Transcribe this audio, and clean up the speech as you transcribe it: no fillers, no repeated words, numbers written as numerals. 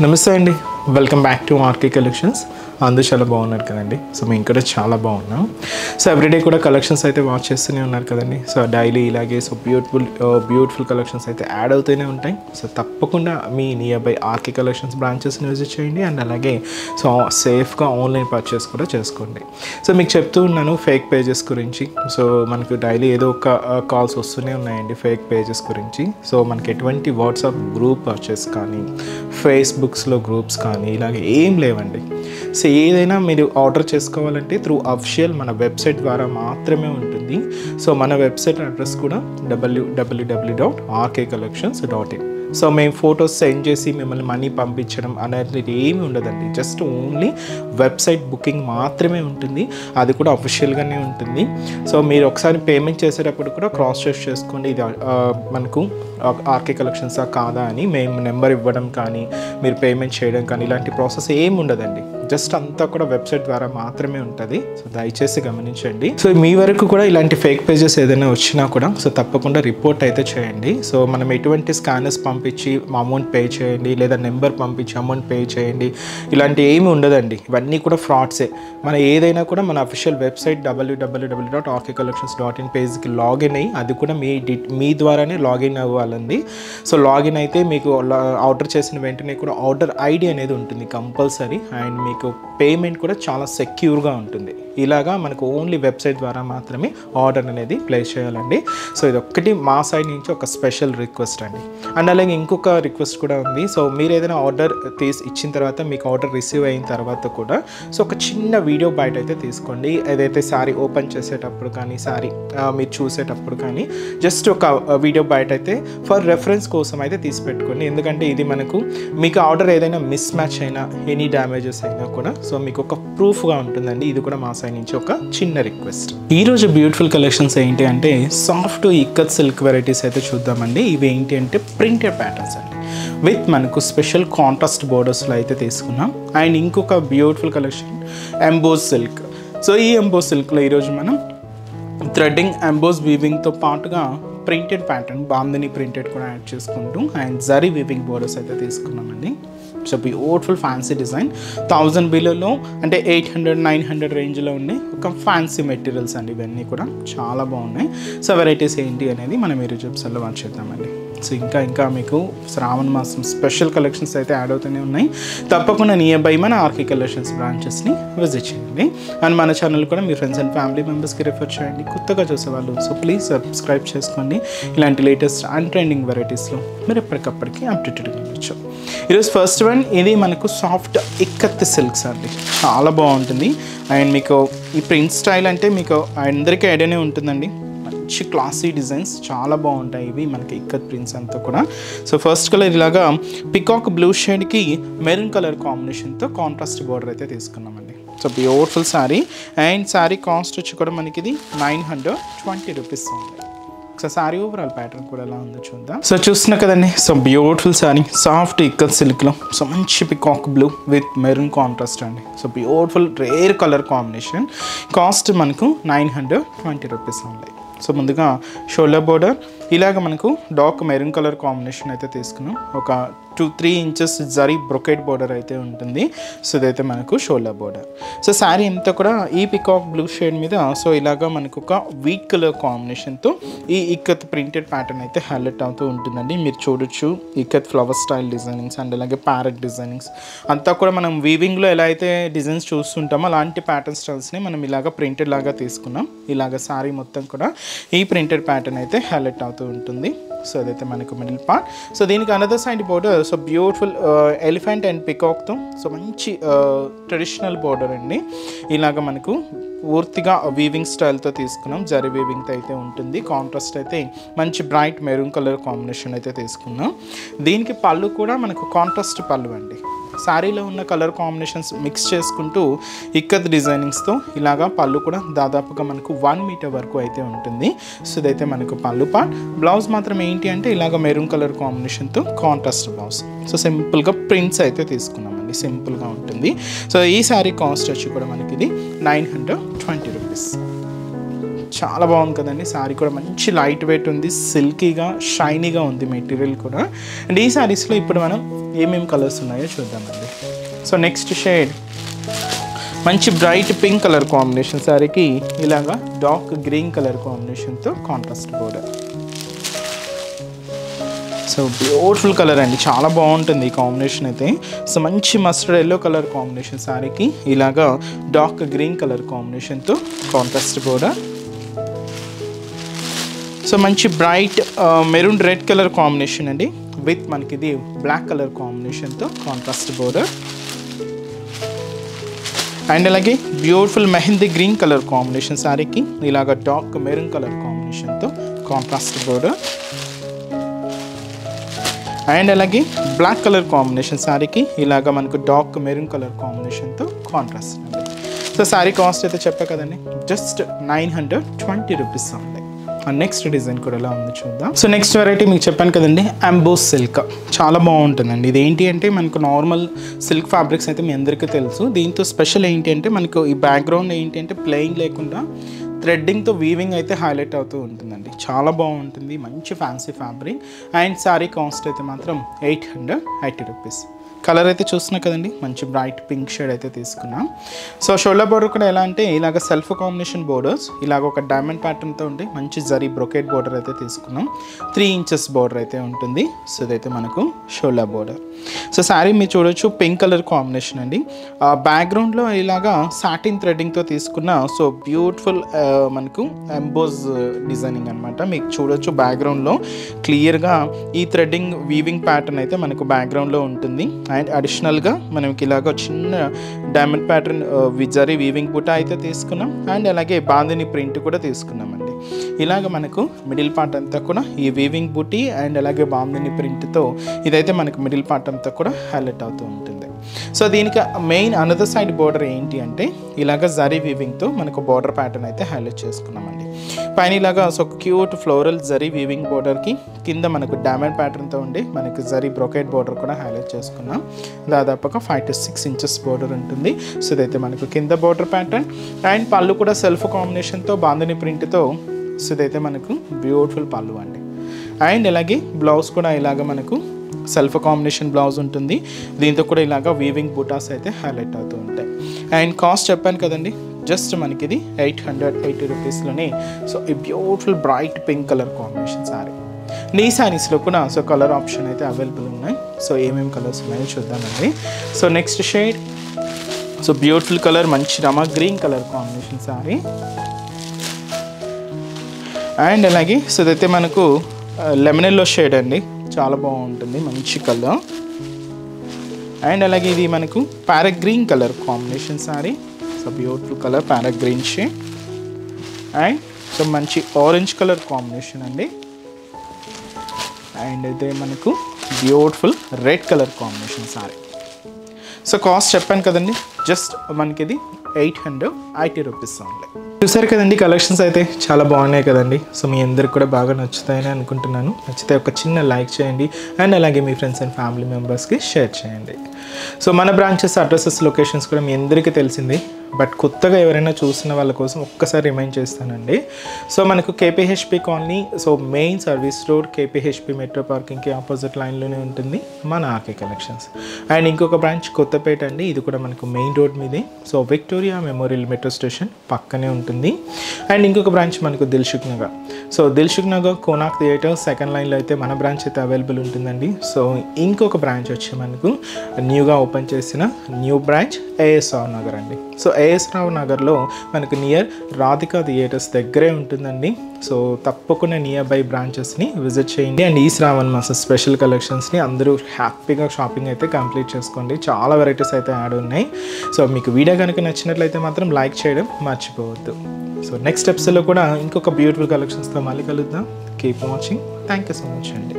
నమస్తే అండి, welcome back to RK collections. అందరూ చాలా బాగున్నారు కదండి. సో మేము కూడా చాలా బాగున్నాం. సో ఎవ్రీడే కూడా కలెక్షన్స్ అయితే వాచ్ చేస్తూనే ఉన్నారు కదండి. సో డైలీ ఇలాగే సో బ్యూటిఫుల్ కలెక్షన్స్ అయితే యాడ్ అవుతూనే ఉంటాయి. సో తప్పకుండా మీ నియర్ బై ఆర్కే కలెక్షన్స్ బ్రాంచెస్ని విజిట్ చేయండి. అండ్ అలాగే సో సేఫ్గా ఆన్లైన్ పర్చేస్ కూడా చేసుకోండి. సో మీకు చెప్తూ ఉన్నాను ఫేక్ పేజెస్ గురించి. సో మనకు డైలీ ఏదో ఒక కాల్స్ వస్తూనే ఉన్నాయండి ఫేక్ పేజెస్ గురించి. సో మనకి ఎటువంటి వాట్సాప్ గ్రూప్ పర్చేస్ కానీ ఫేస్బుక్స్లో గ్రూప్స్ కానీ ఇలాగే ఏం లేవండి. సో ఏదైనా మీరు ఆర్డర్ చేసుకోవాలంటే త్రూ అఫిషియల్ మన వెబ్సైట్ ద్వారా మాత్రమే ఉంటుంది. సో మన వెబ్సైట్ అడ్రస్ కూడా www.rkcollections.in. సో మేము ఫొటోస్ సెండ్ చేసి మిమ్మల్ని మనీ పంపించడం అనేది ఏమీ ఉండదండి. జస్ట్ ఓన్లీ వెబ్సైట్ బుకింగ్ మాత్రమే ఉంటుంది. అది కూడా అఫిషియల్గానే ఉంటుంది. సో మీరు ఒకసారి పేమెంట్ చేసేటప్పుడు కూడా క్రాస్ చెక్ చేసుకోండి, ఇది మనకు ఆర్కే కలెక్షన్సా కాదా అని. మేము నెంబర్ ఇవ్వడం కానీ మీరు పేమెంట్ చేయడం కానీ ఇలాంటి ప్రాసెస్ ఏమి ఉండదండి. జస్ట్ అంతా కూడా వెబ్సైట్ ద్వారా మాత్రమే ఉంటుంది. సో దయచేసి గమనించండి. సో మీ వరకు కూడా ఇలాంటి ఫేక్ పేజెస్ ఏదైనా వచ్చినా కూడా సో తప్పకుండా రిపోర్ట్ అయితే చేయండి. సో మనం ఎటువంటి స్కానర్స్ పంపించి అమౌంట్ పే చేయండి లేదా నెంబర్ పంపించి అమౌంట్ పే చేయండి ఇలాంటి ఏమి ఉండదండి. ఇవన్నీ కూడా ఫ్రాడ్సే. మన ఏదైనా కూడా మన అఫిషియల్ వెబ్సైట్ www.rkcollections.in పేజ్కి లాగిన్ అయ్యి అది కూడా మీ ద్వారానే లాగిన్ అవ్వాలండి. సో లాగిన్ అయితే మీకు ఆర్డర్ చేసిన వెంటనే కూడా ఆర్డర్ ఐడి అనేది ఉంటుంది కంపల్సరీ. అండ్ మీకు పేమెంట్ కూడా చాలా సెక్యూర్గా ఉంటుంది. ఇలాగా మనకు ఓన్లీ వెబ్సైట్ ద్వారా మాత్రమే ఆర్డర్ అనేది ప్లేస్ చేయాలండి. సో ఇది ఒక్కటి మా సైడ్ నుంచి ఒక స్పెషల్ రిక్వెస్ట్ అండి. అండ్ అలాగే ఇంకొక రిక్వెస్ట్ కూడా ఉంది. సో మీరు ఏదైనా ఆర్డర్ ఇచ్చిన తర్వాత మీకు ఆర్డర్ రిసీవ్ అయిన తర్వాత కూడా సో ఒక చిన్న వీడియో బయట అయితే తీసుకోండి. ఏదైతే శారీ ఓపెన్ చేసేటప్పుడు కానీ శారీ మీరు చూసేటప్పుడు కానీ జస్ట్ ఒక వీడియో బయట అయితే ఫర్ రెఫరెన్స్ కోసం అయితే తీసి పెట్టుకోండి. ఎందుకంటే ఇది మనకు మీకు ఆర్డర్ ఏదైనా మిస్ మ్యాచ్ అయినా ఎనీ డ్యామేజెస్ అయినా కూడా సో మీకు ఒక ప్రూఫ్గా ఉంటుందండి. ఇది కూడా మా సైడ్ నుంచి ఒక చిన్న రిక్వెస్ట్. ఈరోజు బ్యూటిఫుల్ కలెక్షన్స్ ఏంటి అంటే సాఫ్ట్ ఇక్కత్ సిల్క్ వెరైటీస్ అయితే చూద్దామండి. ఇవి ఏంటి అంటే ప్రింటెడ్ ప్యాటర్న్స్ అండి విత్ మనకు స్పెషల్ కాంట్రాస్ట్ బోర్డర్స్లో అయితే తీసుకున్నాం. అండ్ ఇంకొక beautiful collection emboss silk. So ఈ ఎంబోస్ సిల్క్లో ఈరోజు మనం థ్రెడ్డింగ్ ఎంబోస్ వీవింగ్తో పాటుగా ప్రింటెడ్ ప్యాటర్న్ బాందిని ప్రింటెడ్ కూడా యాడ్ చేసుకుంటూ అండ్ జరీ వీవింగ్ బోర్డర్స్ అయితే తీసుకున్నామండి. సో బ్యూటిఫుల్ ఫ్యాన్సీ డిజైన్ 1000 బిలోలో అంటే 800-900 రేంజ్లో ఉండే ఒక ఫ్యాన్సీ మెటీరియల్స్ అండి. ఇవన్నీ కూడా చాలా బాగున్నాయి. సో వెరైటీస్ ఏంటి అనేది మనం ఈరోజు ఎపిసోడ్లో వాచ్ చేద్దామండి. సో ఇంకా మీకు శ్రావణ మాసం స్పెషల్ కలెక్షన్స్ అయితే యాడ్ అవుతూనే ఉన్నాయి. తప్పకుండా నియర్ బై మన ఆర్కే కలెక్షన్స్ బ్రాంచెస్ని విజిట్ చేయండి. అండ్ మన ఛానల్ కూడా మీ ఫ్రెండ్స్ అండ్ ఫ్యామిలీ మెంబర్స్కి రిఫర్ చేయండి కొత్తగా చూసేవాళ్ళు. సో ప్లీజ్ సబ్స్క్రైబ్ చేసుకోండి. ఇలాంటి లేటెస్ట్ అండ్ ట్రెండింగ్ వెరైటీస్లో మీరు ఎప్పటికప్పటికి అప్డేటెడ్గా ఉండొచ్చు. ఈరోజు ఫస్ట్ వన్ ఇది మనకు సాఫ్ట్ ఇక్కత్ సిల్క్స్ అండి. చాలా బాగుంటుంది. అండ్ మీకు ఈ ప్రింట్ స్టైల్ అంటే మీకు అందరికీ ఐడియానే ఉంటుందండి. మంచి క్లాసీ డిజైన్స్ చాలా బాగుంటాయి ఇవి మనకి ఇక్కత్ ప్రింట్స్ అంతా కూడా. సో ఫస్ట్ కలర్ ఇలాగా పికాక్ బ్లూ షేడ్కి మెరూన్ కలర్ కాంబినేషన్తో కాంట్రాస్ట్ బార్డర్ అయితే తీసుకున్నామండి. So beautiful sari. And sari cost వచ్చి కూడా మనకి ఇది 920 రూపీస్ ఉంది. సో శారీ ఓవరాల్ ప్యాటర్న్ కూడా ఎలా ఉందో చూద్దాం. సో చూస్తున్నా కదండి. So beautiful sari soft ikat సిల్క్లో సో మంచి peacock blue with maroon contrast అండి. So beautiful rare colour combination. Cost మనకు 920 రూపీస్ ఉంది. సో ముందుగా షోల్డర్ బోర్డర్ ఇలాగ మనకు డార్క్ మెరూన్ కలర్ కాంబినేషన్ అయితే తీసుకున్నాం. ఒక 2-3 ఇంచెస్ జరీ బ్రొకెట్ బోర్డర్ అయితే ఉంటుంది. సో ఇదైతే మనకు షోల్డర్ బోర్డర్. సో శారీ అంతా కూడా ఈ పికాక్ బ్లూ షేడ్ మీద సో ఇలాగా మనకు ఒక వీట్ కలర్ కాంబినేషన్తో ఈ ఇక్కత్ ప్రింటెడ్ ప్యాటర్న్ అయితే హైలైట్ అవుతూ ఉంటుందండి. మీరు చూడొచ్చు ikat flower style designings and అలాగే ప్యారెట్ డిజైనింగ్స్ అంతా కూడా మనం వీవింగ్లో ఎలా అయితే డిజైన్స్ చూస్తుంటామో అలాంటి ప్యాటర్న్ స్టైల్స్ని మనం ఇలాగ ప్రింటెడ్ లాగా తీసుకున్నాం. ఇలాగ శారీ మొత్తం కూడా ఈ ప్రింటెడ్ ప్యాటర్న్ అయితే హైలైట్ అవుతూ ఉంటుంది. సో అదైతే మనకు మిడిల్ పార్ట్. సో దీనికి another side border so beautiful elephant and పికాక్తో సో మంచి ట్రెడిషనల్ బోర్డర్ అండి. ఇలాగ మనకు పూర్తిగా వీవింగ్ స్టైల్తో తీసుకున్నాం. జరీ వీవింగ్తో అయితే ఉంటుంది. కాంట్రాస్ట్ అయితే మంచి బ్రైట్ మెరూన్ కలర్ కాంబినేషన్ అయితే తీసుకున్నాం. దీనికి పళ్ళు కూడా మనకు కాంట్రాస్ట్ పళ్ళు అండి. శారీలో ఉన్న కలర్ కాంబినేషన్స్ మిక్స్ చేసుకుంటూ ఇక్కత్ డిజైనింగ్స్తో ఇలాగా పళ్ళు కూడా దాదాపుగా మనకు 1 మీటర్ వరకు అయితే ఉంటుంది. సో ఇదైతే మనకు పళ్ళు పార్ట్. బ్లౌజ్ మాత్రం ఏంటి అంటే ఇలాగ మెరూన్ కలర్ కాంబినేషన్తో కాంట్రాస్ట్ బ్లౌజ్. సో సింపుల్గా ప్రింట్స్ అయితే తీసుకున్నామండి. సింపుల్గా ఉంటుంది. సో ఈ శారీ కాస్ట్ వచ్చి కూడా మనకి ఇది 920 రూపీస్. చాలా బాగుంది కదండి. శారీ కూడా మంచి లైట్ వెయిట్ ఉంది, సిల్కీగా షైనీగా ఉంది మెటీరియల్ కూడా. అండ్ ఈ శారీస్లో ఇప్పుడు మనం ఏమేమి కలర్స్ ఉన్నాయో చూద్దామండి. సో నెక్స్ట్ షేడ్ మంచి బ్రైట్ పింక్ కలర్ కాంబినేషన్, శారీకి ఇలాగా డార్క్ గ్రీన్ కలర్ కాంబినేషన్తో contrast border. So beautiful colour అండి, చాలా బాగుంటుంది ఈ కాంబినేషన్ అయితే. సో మంచి మస్టర్డ్ ఎల్లో కలర్ కాంబినేషన్, శారీకి ఇలాగా డార్క్ గ్రీన్ కలర్ కాంబినేషన్తో కాంట్రాస్ట్ బోర్డర్. సో మంచి bright maroon red colour combination అండి, విత్ మనకి ఇది బ్లాక్ కలర్ కాంబినేషన్తో కాంట్రాస్ట్ బోర్డర్. అండ్ అలాగే beautiful mehndi green colour combination, శారీకి ఇలాగ డార్క్ మెరూన్ కలర్ కాంబినేషన్తో కాంట్రాస్ట్ బోర్డర్. అండ్ అలాగే బ్లాక్ కలర్ కాంబినేషన్, శారీకి ఇలాగ మనకు డార్క్ మెరూన్ కలర్ కాంబినేషన్తో కాంట్రాస్ట్ అండి. సో శారీ కాస్ట్ అయితే చెప్పా కదండి, జస్ట్ 920 రూపీస్ ఉంది. నెక్స్ట్ డిజైన్ కూడా ఎలా ఉంది చూద్దాం. సో నెక్స్ట్ వెరైటీ మీకు చెప్పాను కదండి, అంబోస్ సిల్క్, చాలా బాగుంటుందండి. ఇది ఏంటి అంటే మనకు నార్మల్ సిల్క్ ఫ్యాబ్రిక్స్ అయితే మీ అందరికీ తెలుసు. దీంతో స్పెషల్ ఏంటి అంటే మనకు ఈ బ్యాక్గ్రౌండ్ ఏంటి అంటే ప్లెయిన్ లేకుండా థ్రెడ్డింగ్తో వీవింగ్ అయితే హైలైట్ అవుతూ ఉంటుందండి, చాలా బాగుంటుంది. మంచి fancy fabric. And sari cost అయితే మాత్రం 880 రూపీస్. కలర్ అయితే చూస్తున్నా కదండి, మంచి బ్రైట్ పింక్ షేడ్ అయితే తీసుకున్నాం. సో షోల్డర్ బోర్డర్ కూడా ఎలా అంటే ఇలాగ సెల్ఫ్ కాంబినేషన్ బోర్డర్స్, ఇలాగ ఒక డైమండ్ ప్యాటర్న్తో ఉంటే మంచి జరీ బ్రొకెట్ బోర్డర్ అయితే తీసుకున్నాం. 3 ఇంచెస్ బోర్డర్ అయితే ఉంటుంది. సో ఇదైతే మనకు షోల్డర్ బోర్డర్. సో శారీ మీరు చూడొచ్చు పింక్ కలర్ కాంబినేషన్ అండి. బ్యాక్గ్రౌండ్లో ఇలాగా సాటిన్ థ్రెడ్డింగ్తో తీసుకున్న సో బ్యూటిఫుల్ మనకు ఎంబోజ్ డిజైనింగ్ అనమాట. మీకు చూడొచ్చు బ్యాక్గ్రౌండ్లో క్లియర్గా ఈ థ్రెడ్డింగ్ వీవింగ్ ప్యాటర్న్ అయితే మనకు బ్యాక్గ్రౌండ్లో ఉంటుంది. అండ్ అడిషనల్గా మనకి ఇలాగ చిన్న డైమండ్ ప్యాటర్న్ జరీ వీవింగ్ బుట్ట అయితే తీసుకున్నాం. అండ్ అలాగే బాందిని ప్రింట్ కూడా తీసుకున్నామండి. ఇలాగ మనకు మిడిల్ పార్ట్ అంతా కూడా ఈ వీవింగ్ బుట్టి అండ్ అలాగే బాందిని ప్రింట్తో ఇదైతే మనకు మిడిల్ పార్ట్ అంతా కూడా హైలైట్ అవుతూ ఉంటుంది. సో దీనికి మెయిన్ అనదర్ సైడ్ బోర్డర్ ఏంటి అంటే ఇలాగ జరీ వీవింగ్తో మనకు బోర్డర్ ప్యాటర్న్ అయితే హైలైట్ చేసుకున్నామండి. పైన ఇలాగా so cute floral zari weaving బోర్డర్కి కింద మనకు డైమండ్ ప్యాటర్న్తో ఉండి మనకు జరీ బ్రొకెట్ బోర్డర్ కూడా హైలైట్ చేసుకున్నాం. దాదాపుగా 5 to 6 ఇంచెస్ బోర్డర్ ఉంటుంది. సో ఇదైతే మనకు కింద బోర్డర్ ప్యాటర్న్. అండ్ పళ్ళు కూడా సెల్ఫ్ కాంబినేషన్తో బాందిని ప్రింట్తో, సో ఇదైతే మనకు బ్యూటిఫుల్ పళ్ళు అండి. అండ్ అలాగే బ్లౌజ్ కూడా ఇలాగ మనకు సెల్ఫ్ కాంబినేషన్ బ్లౌజ్ ఉంటుంది. దీంతో కూడా ఇలాగ వీవింగ్ బూటాస్ అయితే హైలైట్ అవుతూ ఉంటాయి. అండ్ కాస్ట్ చెప్పాను కదండి, జస్ట్ మనకి ఇది 880 రూపీస్లోనే. సో ఈ beautiful bright pink colour combination sari. ఈ శారీస్లో కూడా సో కలర్ ఆప్షన్ అయితే అవైలబుల్ ఉన్నాయి. సో ఏమేమి కలర్స్ ఉన్నాయో చూద్దామండి. So next shade so beautiful colour, మంచి Rama green colour combination sari. And అలాగే సో ఇదైతే మనకు లెమన్ ఎల్లో షేడ్ అండి, చాలా బాగుంటుంది, మంచి కలర్. అండ్ అలాగే ఇది మనకు parrot green colour combination sari. So beautiful colour parrot green shade. And so మంచి ఆరెంజ్ కలర్ కాంబినేషన్ అండి. అండ్ అయితే మనకు beautiful red colour combination sari. So cost చెప్పాను కదండి, జస్ట్ మనకి ఇది 880 రూపీస్ ఓన్లీ. చూసారు కదండి, కలెక్షన్స్ అయితే చాలా బాగున్నాయి కదండి. సో మీ అందరికి కూడా బాగా నచ్చుతాయని అనుకుంటున్నాను. నచ్చితే ఒక చిన్న లైక్ చేయండి అండ్ అలాగే మీ ఫ్రెండ్స్ అండ్ ఫ్యామిలీ మెంబర్స్కి షేర్ చేయండి. సో మన బ్రాంచెస్ అడ్రసెస్ లొకేషన్స్ కూడా మీ అందరికీ తెలిసింది, బట్ కొత్తగా ఎవరైనా చూసిన వాళ్ళ కోసం ఒక్కసారి రిమైండ్ చేస్తానండి. సో మనకు KPHB colony, so main service road KPHB metro పార్కింగ్కి ఆపోజిట్ లైన్లోనే ఉంటుంది మన ఆర్కే కలెక్షన్స్. అండ్ ఇంకొక బ్రాంచ్ కొత్తపేట అండి, ఇది కూడా మనకు మెయిన్ రోడ్ మీదే. So Victoria Memorial metro station పక్కనే ఉంటుంది. అండ్ ఇంకొక బ్రాంచ్ మనకు Dilsukh Nagar. So Dilsukh Nagar Konark theatre second లైన్లో అయితే మన బ్రాంచ్ అయితే అవైలబుల్ ఉంటుందండి. సో ఇంకొక బ్రాంచ్ వచ్చి మనకు న్యూగా ఓపెన్ చేసిన న్యూ బ్రాంచ్ ఏఎస్ రావు నగర్ అండి. సో ఏఎస్ రావు నగర్లో మనకు నియర్ రాధికా థియేటర్స్ దగ్గరే ఉంటుందండి. సో తప్పకుండా నియర్ బై బ్రాంచెస్ని విజిట్ చేయండి. అండ్ ఈ శ్రావణ్ మాస స్పెషల్ కలెక్షన్స్ని అందరూ హ్యాపీగా షాపింగ్ అయితే కంప్లీట్ చేసుకోండి. చాలా వెరైటీస్ అయితే యాడ్ ఉన్నాయి. సో మీకు వీడియో కనుక నచ్చినట్లయితే మాత్రం లైక్ చేయడం మర్చిపోవద్దు. సో నెక్స్ట్ ఎపిసోడ్లో కూడా ఇంకొక బ్యూటిఫుల్ కలెక్షన్స్తో మళ్ళీ కలుద్దాం. Keep watching. Thank you so much అండి.